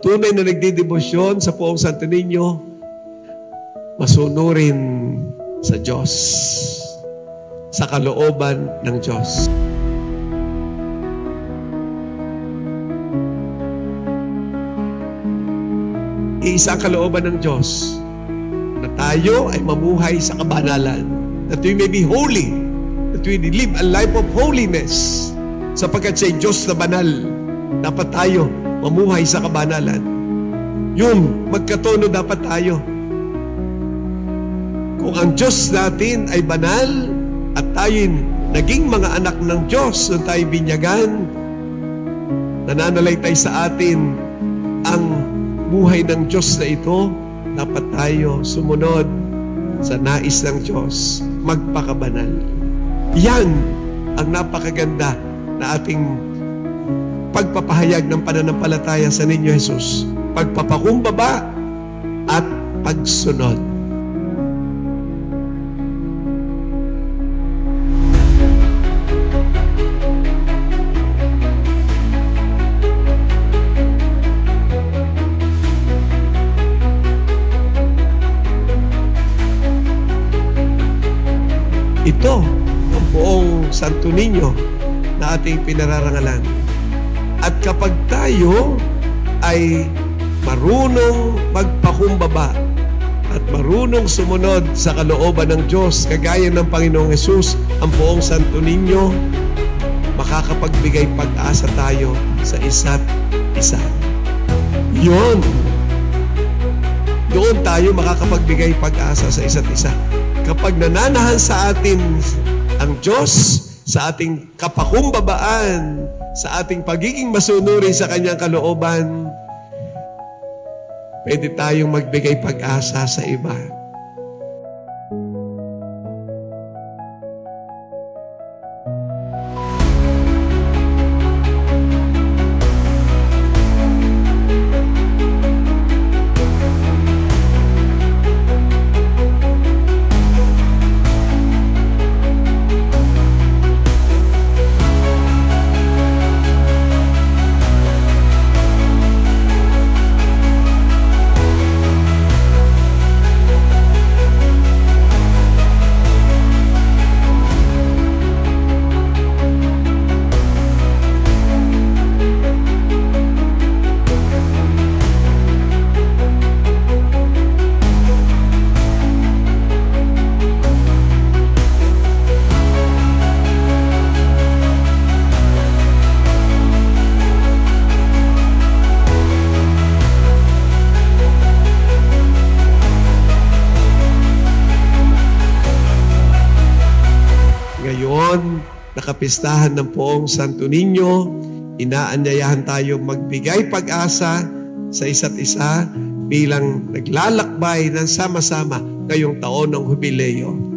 tunay na nagdidebosyon sa Poong Santo Niño, masunurin sa Diyos, sa kalooban ng Diyos. Iisa ang kalooban ng Diyos, na tayo ay mamuhay sa kabanalan, that we may be holy, that we live a life of holiness, sapagkat siya'y Diyos na banal. Dapat tayo mamuhay sa kabanalan. Yung magkatono dapat tayo. Kung ang Diyos natin ay banal at tayo'y naging mga anak ng Diyos nung tayo binyagan, nananalaytay sa atin ang buhay ng Diyos na ito, dapat tayo sumunod sa nais ng Diyos, magpakabanal. Yan ang napakaganda na ating pagpapahayag ng pananampalataya sa Niño Jesus. Pagpapakumbaba at pagsunod. Ito ang buong Santo Niño na ating pinararangalan. At kapag tayo ay marunong magpakumbaba at marunong sumunod sa kalooban ng Diyos, kagaya ng Panginoong Hesus, ang buong Santo Niño, makakapagbigay pag-asa tayo sa isa't isa. Yun! Doon tayo makakapagbigay pag-asa sa isa't isa. Kapag nananahan sa atin ang Diyos, sa ating kapakumbabaan, sa ating pagiging masunurin sa Kanyang kalooban, pwede tayong magbigay pag-asa sa iba. Ngayon, nakapistahan ng Poong Santo Niño, inaanyayahan tayo magbigay pag-asa sa isa't isa bilang naglalakbay ng sama-sama ngayong taon ng Hubileo.